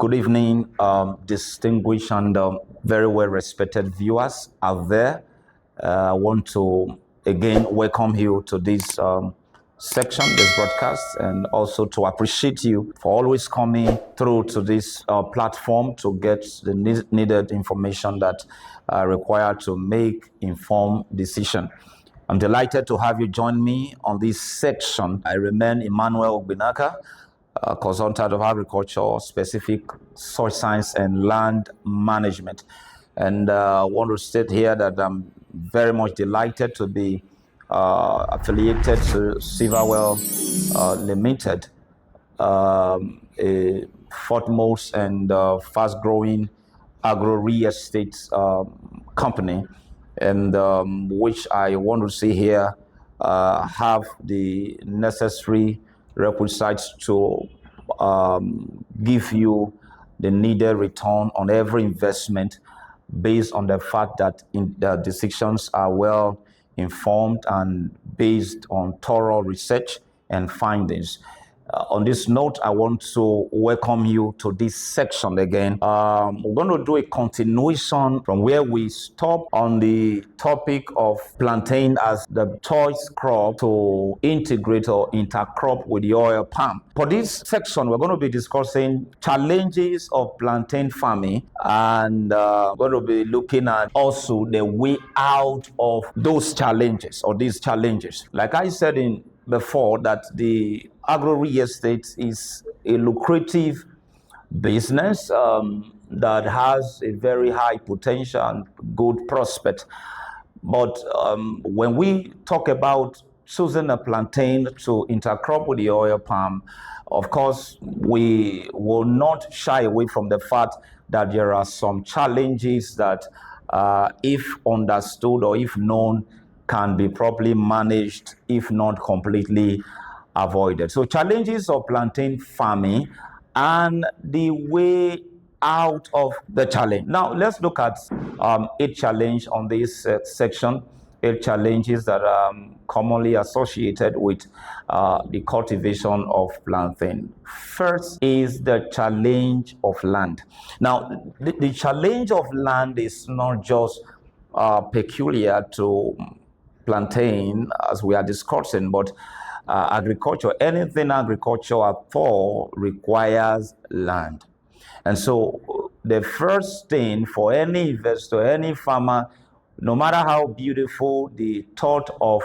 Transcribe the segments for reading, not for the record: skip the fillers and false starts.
Good evening, distinguished and very well respected viewers out there. I want to again welcome you to this section, this broadcast, and also to appreciate you for always coming through to this platform to get the needed information that are required to make informed decision. I'm delighted to have you join me on this section. I remain Emmanuel Ogbinaka, consultant of agriculture, specific soil science and land management. And I want to state here that I'm very much delighted to be affiliated to Silvawell Limited, a foremost and fast-growing agro-real estate company, and which I want to see here have the necessary requisites to give you the needed return on every investment based on the fact that the decisions are well informed and based on thorough research and findings. On this note, I want to welcome you to this section again. We're going to do a continuation from where we stopped on the topic of plantain as the choice crop to integrate or intercrop with the oil palm. For this section, we're going to be discussing challenges of plantain farming, and we're going to be looking at also the way out of those challenges or these challenges. Like I said before, that the agro-real estate is a lucrative business that has a very high potential and good prospect. But when we talk about choosing a plantain to intercrop with the oil palm, of course, we will not shy away from the fact that there are some challenges that, if understood or if known, can be properly managed, if not completely avoided. So challenges of plantain farming and the way out of the challenge. Now let's look at 8 challenges on this section, 8 challenges that are commonly associated with the cultivation of plantain. First is the challenge of land. Now the challenge of land is not just peculiar to plantain as we are discussing, but agriculture, anything agriculture at all requires land. And so the first thing for any investor, any farmer, no matter how beautiful the thought of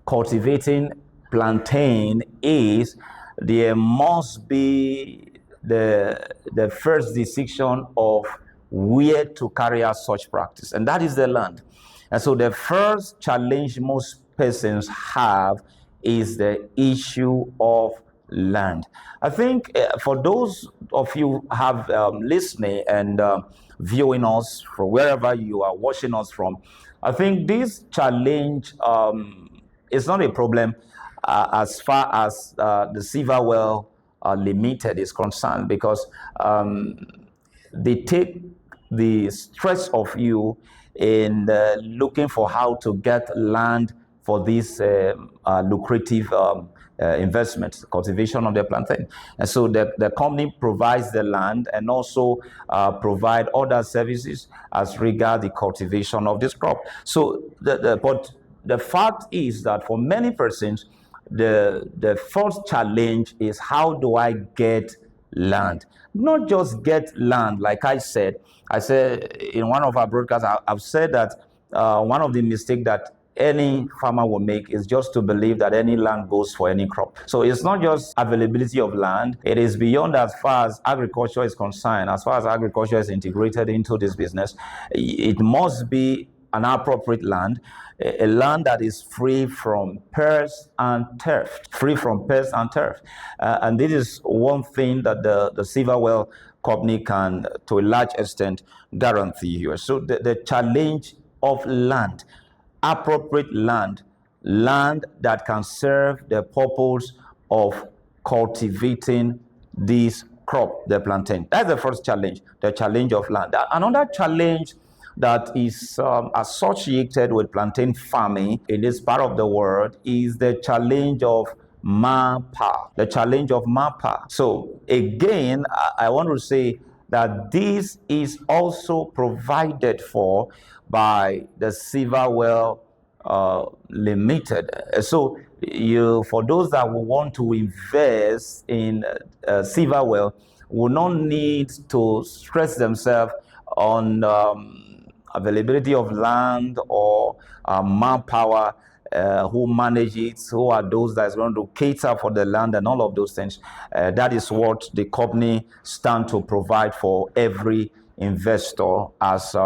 cultivating plantain is, there must be the first decision of where to carry out such practice, and that is the land. And so the first challenge most persons have is the issue of land. I think for those of you who have listening and viewing us from wherever you are watching us from, I think this challenge is not a problem as far as the Silvawell Limited is concerned, because they take the stress of you in looking for how to get land for this lucrative investment, cultivation of the plantain. And so the company provides the land and also provide other services as regard the cultivation of this crop. So but the fact is that for many persons, the first challenge is, how do I get land? Not just get land. Like I said in one of our broadcasts, I've said that one of the mistakes that any farmer will make is just to believe that any land goes for any crop. So it's not just availability of land, it is beyond as far as agriculture is concerned. As far as agriculture is integrated into this business, it must be an appropriate land, a land that is free from pests and theft, and this is one thing that the Silvawell company can, to a large extent, guarantee here. So the challenge of land, appropriate land that can serve the purpose of cultivating this crop, the plantain. That's the first challenge, the challenge of land. Another challenge that is associated with plantain farming in this part of the world is the challenge of manpower. So again, I want to say that this is also provided for by the Silvawell Limited. So for those that will want to invest in Silvawell, will not need to stress themselves on availability of land or manpower, who manage it, who are those that's going to cater for the land and all of those things. That is what the company stand to provide for every investor as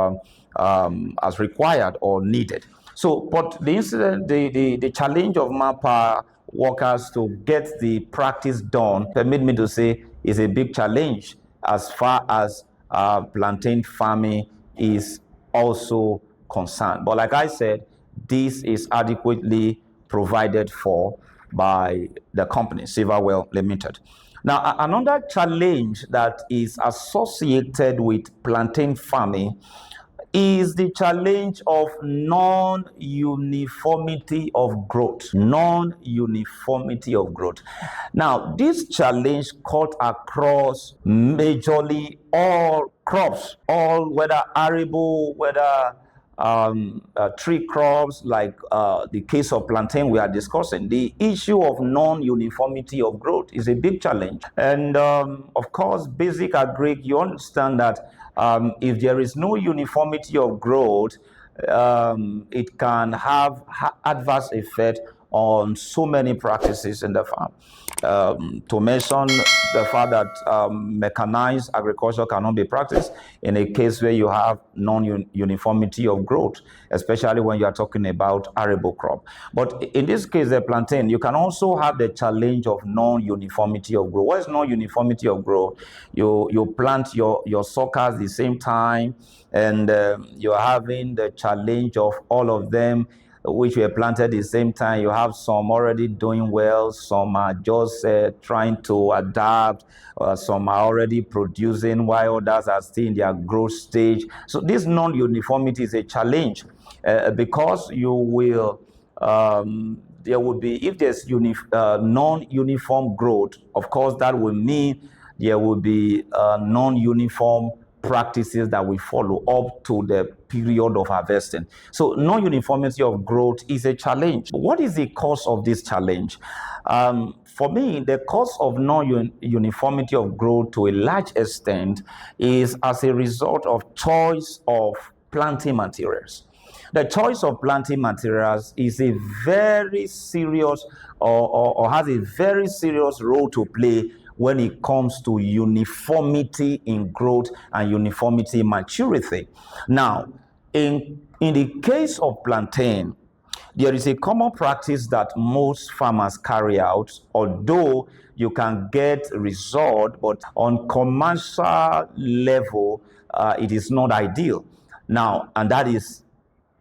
required or needed. So, but the incident, the challenge of manpower workers to get the practice done, permit me to say, is a big challenge as far as plantain farming is also concerned. But like I said, this is adequately provided for by the company, Silvawell Limited. Now, another challenge that is associated with plantain farming is the challenge of non-uniformity of growth. Non-uniformity of growth. Now, this challenge cut across majorly all crops, all whether arable, whether tree crops, like the case of plantain we are discussing. The issue of non-uniformity of growth is a big challenge. And of course, basic agri, you understand that if there is no uniformity of growth, it can have adverse effect on so many practices in the farm. To mention the fact that mechanized agriculture cannot be practiced in a case where you have non-uniformity of growth, especially when you are talking about arable crop. But in this case, the plantain, you can also have the challenge of non-uniformity of growth. What is non-uniformity of growth? You plant your suckers the same time, and you're having the challenge of all of them which were planted at the same time. You have some already doing well, some are just trying to adapt, some are already producing, while others are still in their growth stage. So this non-uniformity is a challenge because you will there will be, if there's non-uniform growth, of course that will mean there will be non-uniform practices that we follow up to the period of harvesting. So non-uniformity of growth is a challenge. What is the cause of this challenge? For me, the cause of non-uniformity of growth to a large extent is as a result of choice of planting materials. The choice of planting materials is a very serious or has a very serious role to play when it comes to uniformity in growth and uniformity in maturity. Now, in the case of plantain, there is a common practice that most farmers carry out, although you can get result, but on commercial level, it is not ideal. Now, and that is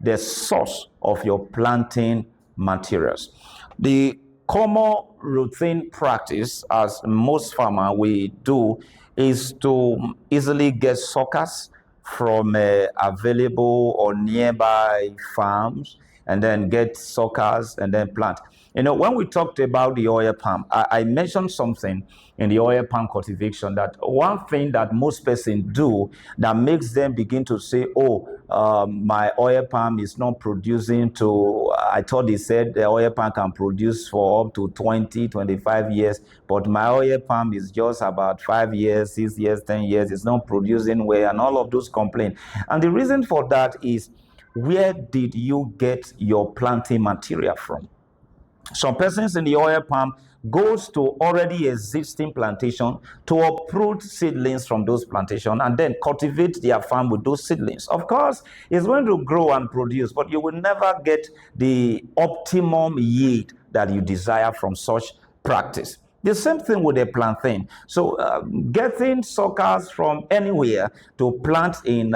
the source of your planting materials. The common routine practice, as most farmers we do, is to easily get suckers from available or nearby farms, and then get suckers and then plant. You know, when we talked about the oil palm, I mentioned something in the oil palm cultivation, that one thing that most persons do that makes them begin to say, oh, my oil palm is not producing to, I thought they said the oil palm can produce for up to 20, 25 years, but my oil palm is just about 5 years, 6 years, 10 years, it's not producing well, and all of those complaints. And the reason for that is, where did you get your planting material from? Some persons in the oil palm goes to already existing plantation to uproot seedlings from those plantations and then cultivate their farm with those seedlings. Of course, it's going to grow and produce, but you will never get the optimum yield that you desire from such practice. The same thing with the plantain. So getting suckers from anywhere to plant in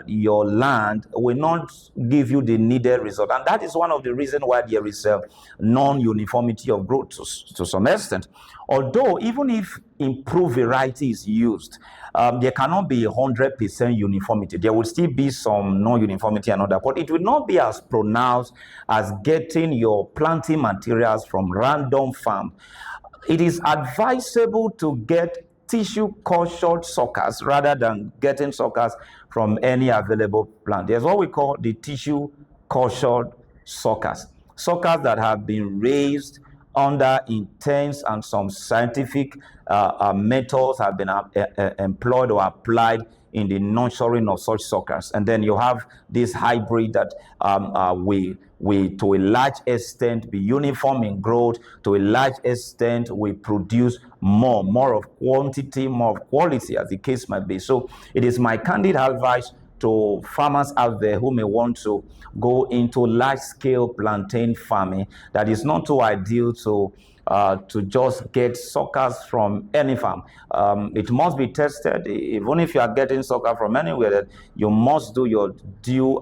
your land will not give you the needed result. And that is one of the reasons why there is a non-uniformity of growth to some extent. Although, even if improved variety is used, there cannot be 100% uniformity. There will still be some non-uniformity and other, but it will not be as pronounced as getting your planting materials from random farm. It is advisable to get tissue cultured suckers rather than getting suckers from any available plant. There's what we call the tissue cultured suckers. Suckers that have been raised under intense and some scientific methods have been employed or applied in the nurturing of such suckers. And then you have this hybrid that we to a large extent be uniform in growth, to a large extent we produce more of quantity, more of quality, as the case might be. So it is my candid advice to farmers out there who may want to go into large-scale plantain farming that is not too ideal to just get suckers from any farm. It must be tested. Even if you are getting sucker from anywhere, you must do your due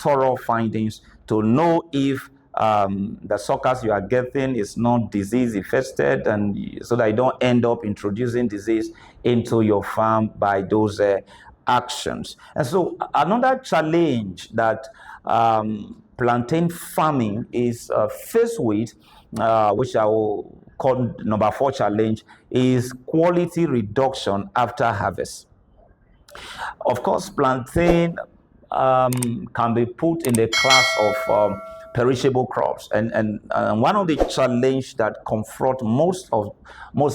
thorough findings to know if the suckers you are getting is not disease infested, and so that you don't end up introducing disease into your farm by those actions. And so another challenge that plantain farming is faced with, which I will call number 4 challenge, is quality reduction after harvest. Of course, plantain can be put in the class of perishable crops, and one of the challenges that confront most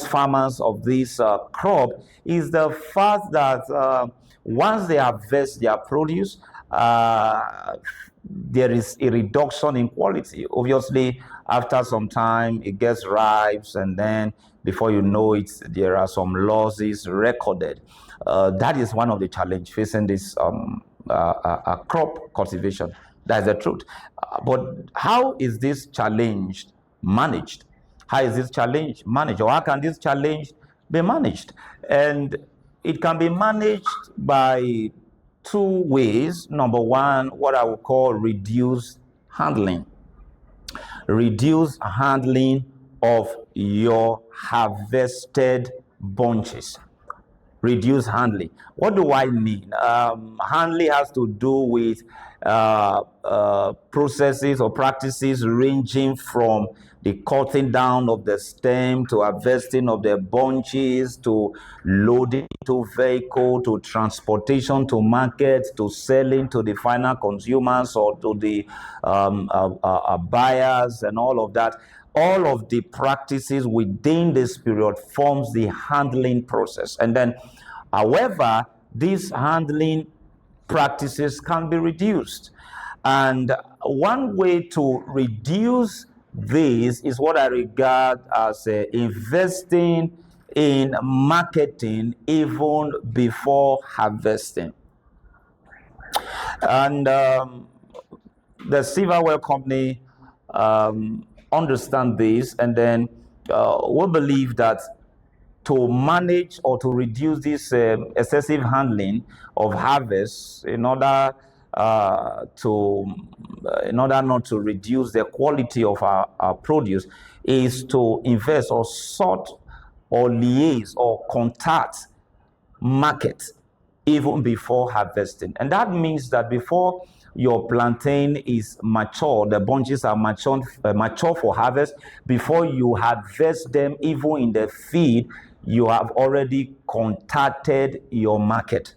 farmers of this crop is the fact that once they harvest their produce, there is a reduction in quality. Obviously, after some time, it gets ripe, and then before you know it, there are some losses recorded. That is one of the challenges facing this crop cultivation. That's the truth. But how is this challenge managed? How is this challenge managed? Or how can this challenge be managed? And it can be managed by 2 ways. Number one, what I would call reduced handling. Reduce handling of your harvested bunches. Reduce handling. What do I mean? Handling has to do with processes or practices ranging from the cutting down of the stem to harvesting of the bunches to loading to vehicle to transportation to market to selling to the final consumers or to the buyers and all of that. All of the practices within this period forms the handling process. And then, however, these handling practices can be reduced. And one way to reduce this is what I regard as investing in marketing even before harvesting. And the Silvawell company understand this, and then we believe that to manage or to reduce this excessive handling of harvest in order not to reduce the quality of our produce is to invest or sort or liaise or contact market even before harvesting. And that means that before your plantain is mature, the bunches are mature for harvest, before you harvest them even in the field, you have already contacted your market.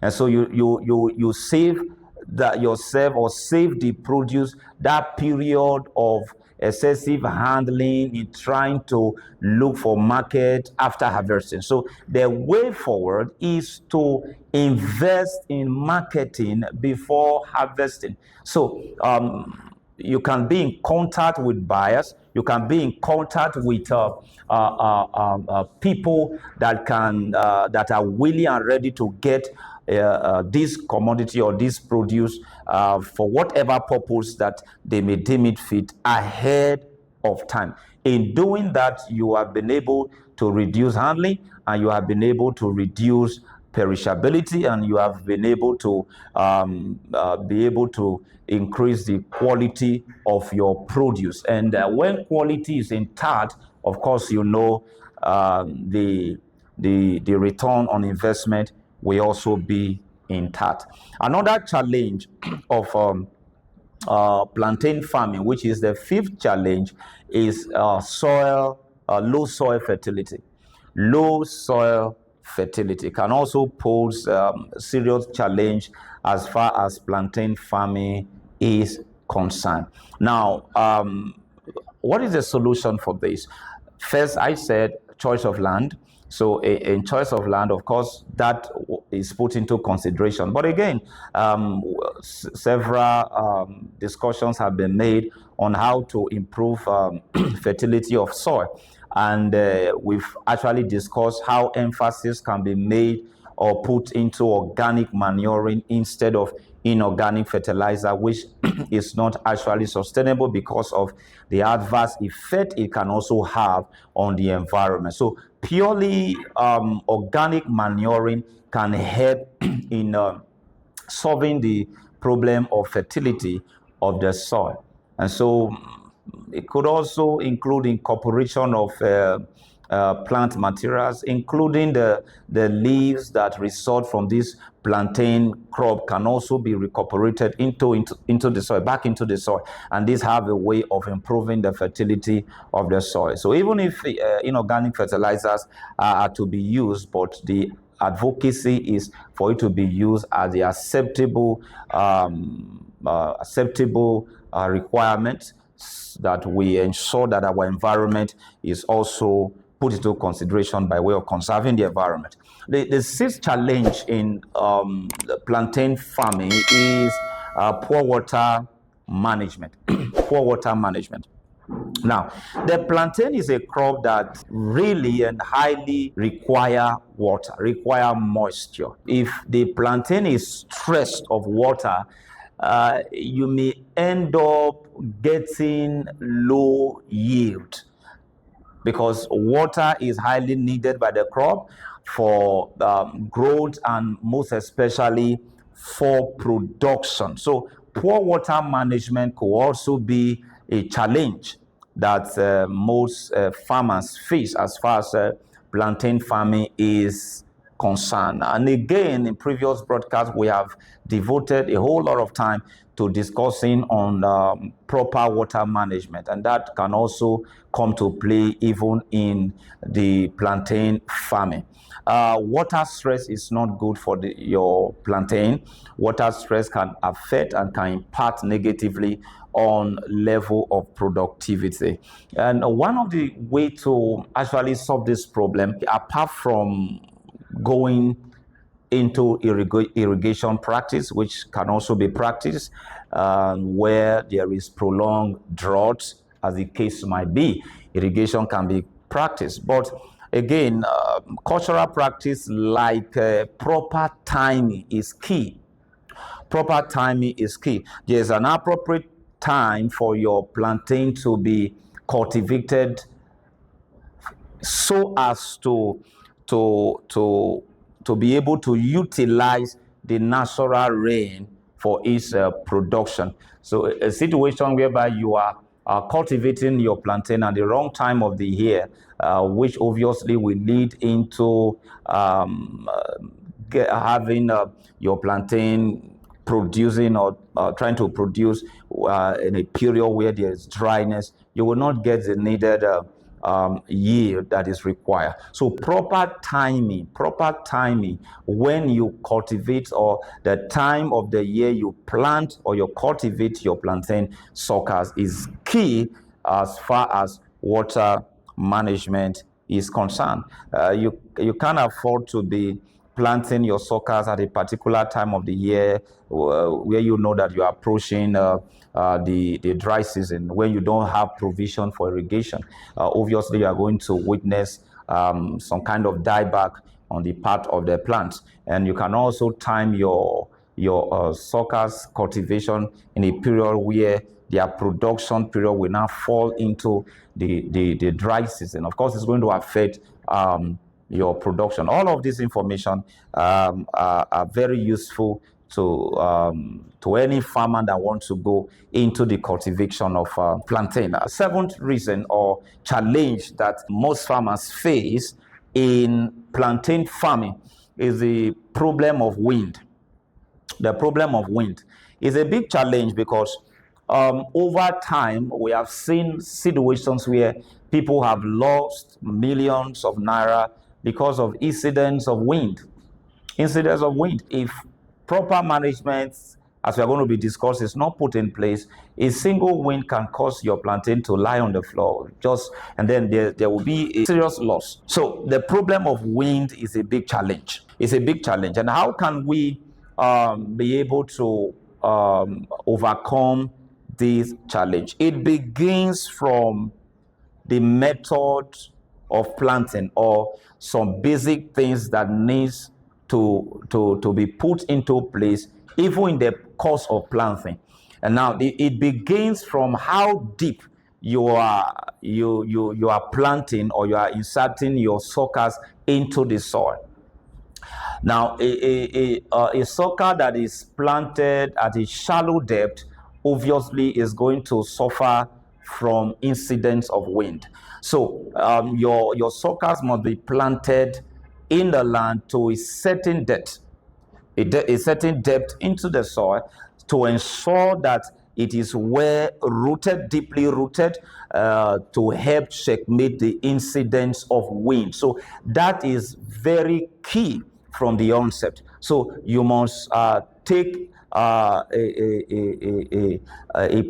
And so you save that yourself or save the produce that period of excessive handling in trying to look for market after harvesting. So the way forward is to invest in marketing before harvesting. So you can be in contact with buyers. You can be in contact with people that are willing and ready to get this commodity or this produce for whatever purpose that they may deem it fit ahead of time. In doing that, you have been able to reduce handling, and you have been able to reduce perishability, and you have been able to increase the quality of your produce. And when quality is intact, of course, you know the return on investment will also be intact. Another challenge of plantain farming, which is the 5th challenge, is low soil fertility. Low soil fertility. It can also pose serious challenge as far as plantain farming is concerned. Now, what is the solution for this? First, I said choice of land. So in choice of land, of course, that is put into consideration. But again, several discussions have been made on how to improve fertility of soil. And we've actually discussed how emphasis can be made or put into organic manuring instead of inorganic fertilizer, which is not actually sustainable because of the adverse effect it can also have on the environment. So purely organic manuring can help in solving the problem of fertility of the soil. And so it could also include incorporation of plant materials, including the leaves that result from this plantain crop can also be recuperated into the soil, back into the soil. And these have a way of improving the fertility of the soil. So even if inorganic fertilizers are to be used, but the advocacy is for it to be used as the acceptable requirement, that we ensure that our environment is also put into consideration by way of conserving the environment. The sixth challenge in plantain farming is poor water management. Poor water management. Now, the plantain is a crop that really and highly require water, require moisture. If the plantain is stressed of water, you may end up getting low yield, because water is highly needed by the crop for growth and most especially for production. So poor water management could also be a challenge that most farmers face as far as plantain farming is concerned. And again, in previous broadcasts, we have devoted a whole lot of time to discussing on proper water management, and that can also come to play even in the plantain farming. Water stress is not good for your plantain. Water stress can affect and can impact negatively on level of productivity. And one of the way to actually solve this problem, apart from going into irrigation practice, which can also be practiced where there is prolonged drought, as the case might be. Irrigation can be practiced. But again, cultural practice like proper timing is key. Proper timing is key. There's an appropriate time for your plantain to be cultivated so as to be able to utilize the natural rain for its production. So a situation whereby you are cultivating your plantain at the wrong time of the year, which obviously will lead into having your plantain producing or trying to produce in a period where there is dryness, you will not get the needed yield that is required. So proper timing when you cultivate, or the time of the year you plant or you cultivate your plantain suckers, is key as far as water management is concerned. You can't afford to be planting your suckers at a particular time of the year where you know that you are approaching the dry season, when you don't have provision for irrigation. Obviously, you are going to witness some kind of dieback on the part of the plant. And you can also time your suckers cultivation in a period where their production period will now fall into the dry season. Of course, it's going to affect your production. All of this information are very useful to any farmer that wants to go into the cultivation of plantain. Seventh reason or challenge that most farmers face in plantain farming is the problem of wind. The problem of wind is a big challenge because over time we have seen situations where people have lost millions of naira because of incidents of wind. Incidents of wind. If proper management, as we are going to be discussed, is not put in place, a single wind can cause your plantain to lie on the floor, and then there will be a serious loss. So the problem of wind is a big challenge. It's a big challenge. And how can we be able to overcome this challenge? It begins from the method of planting, or some basic things that needs to be put into place even in the course of planting. And now it begins from how deep you are planting, or you are inserting your suckers into the soil. Now, a sucker that is planted at a shallow depth obviously is going to suffer from incidents of wind. So your suckers must be planted in the land to a certain depth, a certain depth into the soil, to ensure that it is well rooted, deeply rooted, to help checkmate the incidence of wind. So that is very key from the onset. So you must take a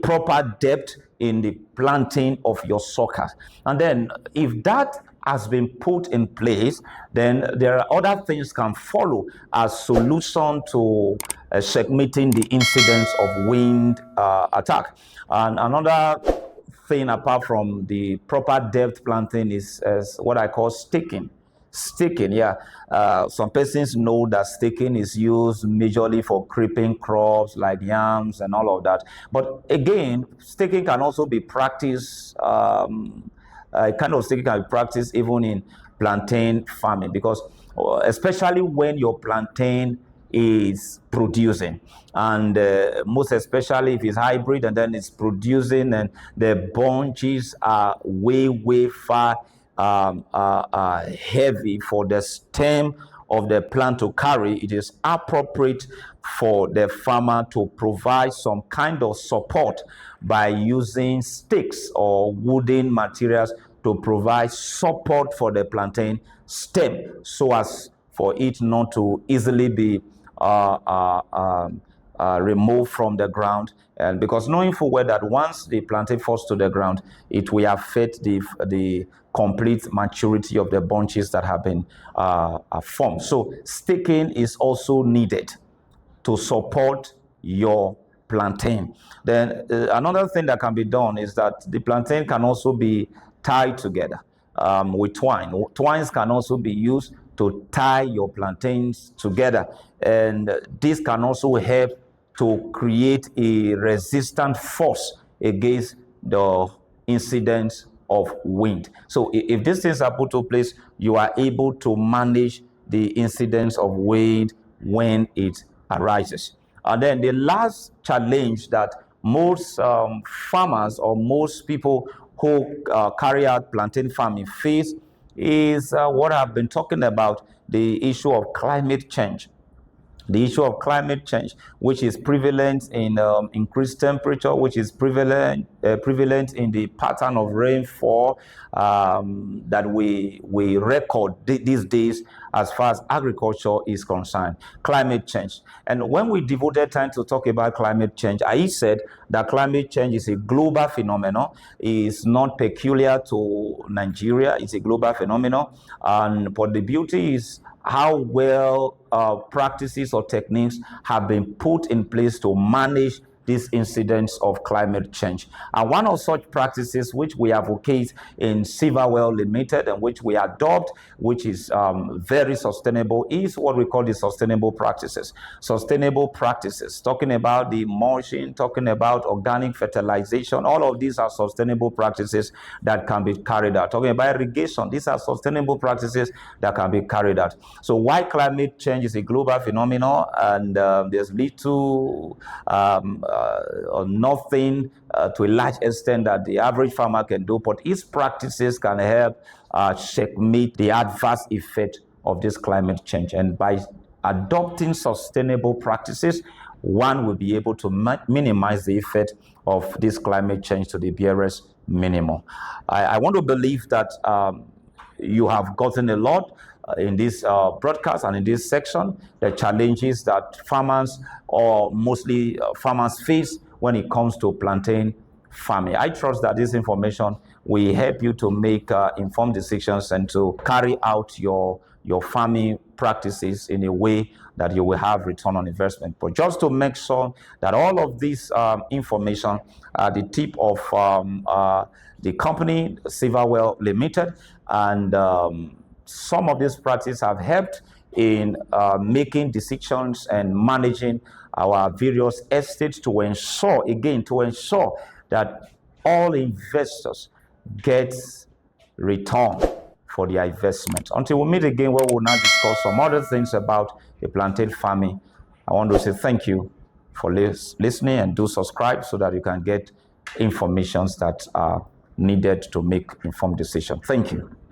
proper depth in the planting of your suckers. And then if that has been put in place, then there are other things can follow as solution to checkmating the incidence of wind attack. And another thing apart from the proper depth planting is what I call staking. Staking, yeah. Some persons know that staking is used majorly for creeping crops like yams and all of that. But again, staking can also be practiced, kind of staking can be practiced even in plantain farming, because especially when your plantain is producing, and most especially if it's hybrid and then it's producing and the bunches are way far heavy for the stem of the plant to carry, it is appropriate for the farmer to provide some kind of support by using sticks or wooden materials to provide support for the plantain stem, so as for it not to easily be removed from the ground. And because knowing full well that once the plantain falls to the ground, it will affect the complete maturity of the bunches that have been formed. So staking is also needed to support your plantain. Then another thing that can be done is that the plantain can also be tied together with twine. Twines can also be used to tie your plantains together, and this can also help to create a resistant force against the incidence of wind. So if these things are put to place, you are able to manage the incidence of wind when it arises. And then the last challenge that most farmers or most people who carry out plantain farming face is what I've been talking about, the issue of climate change. The issue of climate change, which is prevalent in increased temperature, which is prevalent in the pattern of rainfall that we record these days as far as agriculture is concerned. Climate change. And when we devoted time to talk about climate change, I said that climate change is a global phenomenon. It's not peculiar to Nigeria. It's a global phenomenon. But the beauty is how well practices or techniques have been put in place to manage these incidents of climate change. And one of such practices which we advocate in Silvawell Limited and which we adopt, which is very sustainable, is what we call the sustainable practices. Sustainable practices, talking about the mulching, talking about organic fertilization, all of these are sustainable practices that can be carried out. Talking about irrigation, these are sustainable practices that can be carried out. So why climate change is a global phenomenon, and there's little or nothing to a large extent that the average farmer can do, but its practices can help checkmate the adverse effect of this climate change. And by adopting sustainable practices, one will be able to minimize the effect of this climate change to the barest minimum. I want to believe that you have gotten a lot in this broadcast and in this section, the challenges that farmers, or mostly farmers, face when it comes to plantain farming. I trust that this information will help you to make informed decisions and to carry out your farming practices in a way that you will have return on investment. But just to make sure that all of this information at the tip of the company, Silvawell Limited, and some of these practices have helped in making decisions and managing our various estates to ensure, that all investors get return for their investment. Until we meet again, where we'll now discuss some other things about the plantain farming, I want to say thank you for listening, and do subscribe so that you can get informations that are needed to make informed decisions. Thank you.